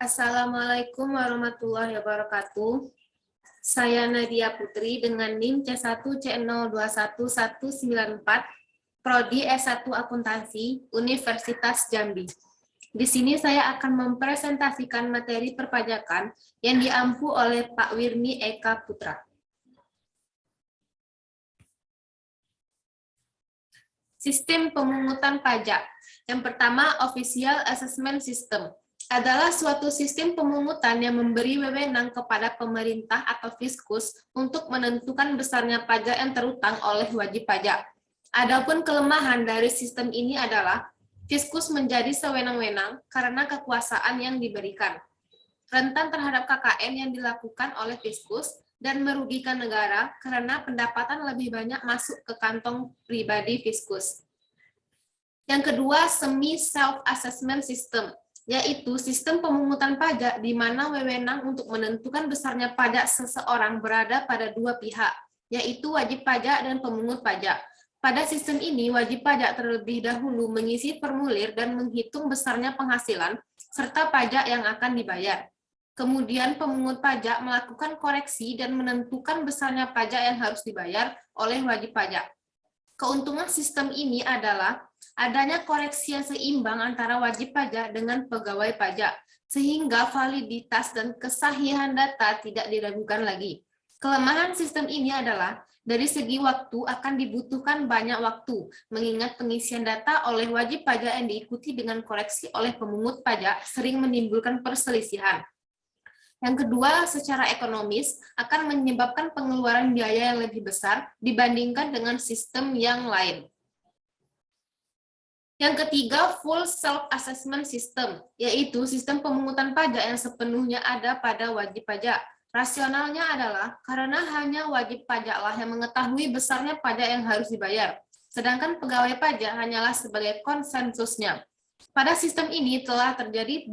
Assalamualaikum warahmatullahi wabarakatuh. Saya Nadia Putri dengan NIM C1C021194, Prodi S1 Akuntansi, Universitas Jambi. Di sini saya akan mempresentasikan materi perpajakan yang diampu oleh Pak Wirni Eka Putra. Sistem pemungutan pajak. Yang pertama, Official Assessment System adalah suatu sistem pemungutan yang memberi wewenang kepada pemerintah atau fiskus untuk menentukan besarnya pajak yang terutang oleh wajib pajak. Adapun kelemahan dari sistem ini adalah fiskus menjadi sewenang-wenang karena kekuasaan yang diberikan, rentan terhadap KKN yang dilakukan oleh fiskus, dan merugikan negara karena pendapatan lebih banyak masuk ke kantong pribadi fiskus. Yang kedua, Semi Self-Assessment System, yaitu sistem pemungutan pajak di mana wewenang untuk menentukan besarnya pajak seseorang berada pada dua pihak, yaitu wajib pajak dan pemungut pajak. Pada sistem ini, wajib pajak terlebih dahulu mengisi formulir dan menghitung besarnya penghasilan serta pajak yang akan dibayar. Kemudian pemungut pajak melakukan koreksi dan menentukan besarnya pajak yang harus dibayar oleh wajib pajak. Keuntungan sistem ini adalah adanya koreksi yang seimbang antara wajib pajak dengan pegawai pajak, sehingga validitas dan kesahihan data tidak diragukan lagi. Kelemahan sistem ini adalah dari segi waktu akan dibutuhkan banyak waktu, mengingat pengisian data oleh wajib pajak yang diikuti dengan koreksi oleh pemungut pajak sering menimbulkan perselisihan. Yang kedua, secara ekonomis akan menyebabkan pengeluaran biaya yang lebih besar dibandingkan dengan sistem yang lain. Yang ketiga, Full Self-Assessment System, yaitu sistem pemungutan pajak yang sepenuhnya ada pada wajib pajak. Rasionalnya adalah karena hanya wajib pajaklah yang mengetahui besarnya pajak yang harus dibayar, sedangkan pegawai pajak hanyalah sebagai konsensusnya. Pada sistem ini telah terjadi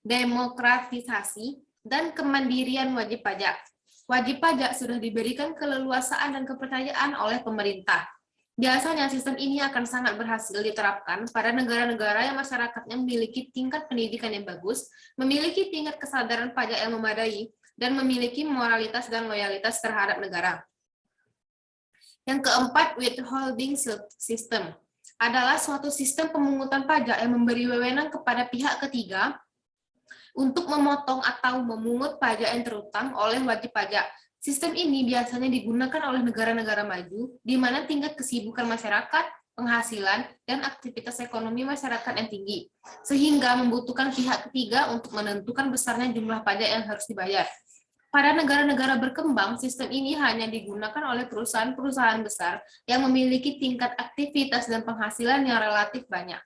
demokratisasi dan kemandirian wajib pajak. Wajib pajak sudah diberikan keleluasaan dan kepercayaan oleh pemerintah. Biasanya sistem ini akan sangat berhasil diterapkan pada negara-negara yang masyarakatnya memiliki tingkat pendidikan yang bagus, memiliki tingkat kesadaran pajak yang memadai, dan memiliki moralitas dan loyalitas terhadap negara. Yang keempat, Withholding System adalah suatu sistem pemungutan pajak yang memberi wewenang kepada pihak ketiga untuk memotong atau memungut pajak yang terutang oleh wajib pajak. Sistem ini biasanya digunakan oleh negara-negara maju, di mana tingkat kesibukan masyarakat, penghasilan, dan aktivitas ekonomi masyarakat yang tinggi, sehingga membutuhkan pihak ketiga untuk menentukan besarnya jumlah pajak yang harus dibayar. Pada negara-negara berkembang, sistem ini hanya digunakan oleh perusahaan-perusahaan besar yang memiliki tingkat aktivitas dan penghasilan yang relatif banyak.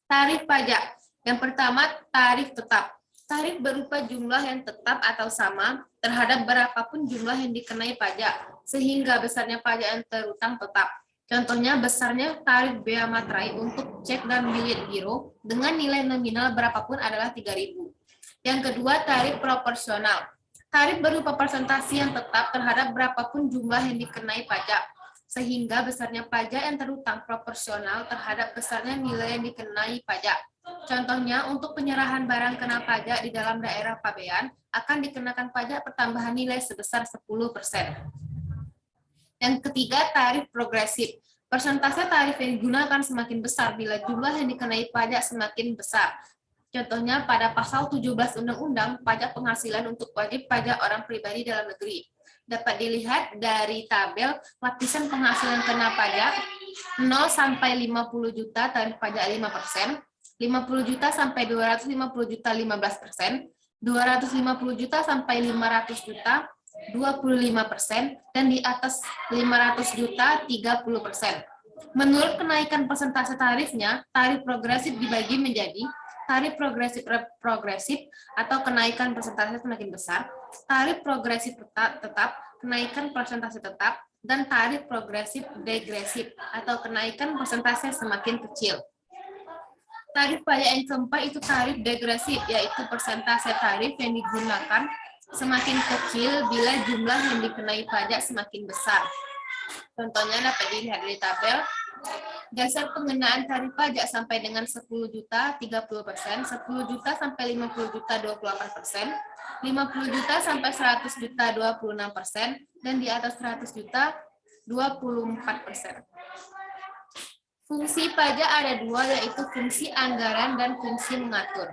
Tarif pajak. Yang pertama, tarif tetap. Tarif berupa jumlah yang tetap atau sama terhadap berapapun jumlah yang dikenai pajak, sehingga besarnya pajak yang terutang tetap. Contohnya, besarnya tarif bea materai untuk cek dan bilet giro dengan nilai nominal berapapun adalah 3.000. Yang kedua, tarif proporsional. Tarif berupa persentase yang tetap terhadap berapapun jumlah yang dikenai pajak, sehingga besarnya pajak yang terutang proporsional terhadap besarnya nilai yang dikenai pajak. Contohnya, untuk penyerahan barang kena pajak di dalam daerah pabean akan dikenakan pajak pertambahan nilai sebesar 10%. Yang ketiga, tarif progresif. Persentase tarif yang digunakan semakin besar bila jumlah yang dikenai pajak semakin besar. Contohnya, pada pasal 17 Undang-Undang Pajak Penghasilan untuk wajib pajak orang pribadi dalam negeri. Dapat dilihat dari tabel lapisan penghasilan kena pajak 0 sampai 50 juta tarif pajak 5%, 50 juta sampai 250 juta 15%, 250 juta sampai 500 juta 25%, dan di atas 500 juta 30%. Menurut kenaikan persentase tarifnya, tarif progresif dibagi menjadi tarif progresif atau kenaikan persentase semakin besar, tarif progresif tetap kenaikan persentase tetap, dan tarif progresif degresif atau kenaikan persentase semakin kecil. Tarif pajak yang keempat itu tarif degresif, yaitu persentase tarif yang digunakan semakin kecil bila jumlah yang dikenai pajak semakin besar. Contohnya dapat dilihat di tabel. Dasar pengenaan tarif pajak sampai dengan 10 juta 30%, 10 juta sampai 50 juta 28%, 50 juta sampai 100 juta 26%, dan di atas 100 juta 24%. Fungsi pajak ada dua, yaitu fungsi anggaran dan fungsi mengatur.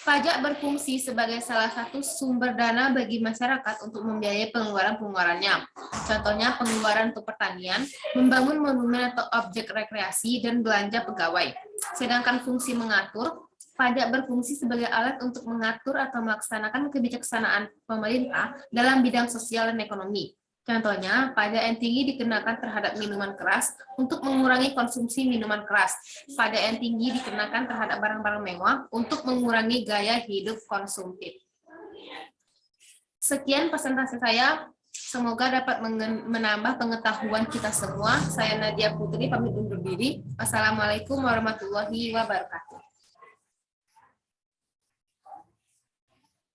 Pajak berfungsi sebagai salah satu sumber dana bagi masyarakat untuk membiayai pengeluaran-pengeluarannya. Contohnya pengeluaran untuk pertanian, membangun monumen atau objek rekreasi, dan belanja pegawai. Sedangkan fungsi mengatur, pajak berfungsi sebagai alat untuk mengatur atau melaksanakan kebijaksanaan pemerintah dalam bidang sosial dan ekonomi. Contohnya, pajak yang tinggi dikenakan terhadap minuman keras untuk mengurangi konsumsi minuman keras. Pajak yang tinggi dikenakan terhadap barang-barang mewah untuk mengurangi gaya hidup konsumtif. Sekian presentasi saya. Semoga dapat menambah pengetahuan kita semua. Saya Nadia Putri, pamit undur diri. Wassalamualaikum warahmatullahi wabarakatuh.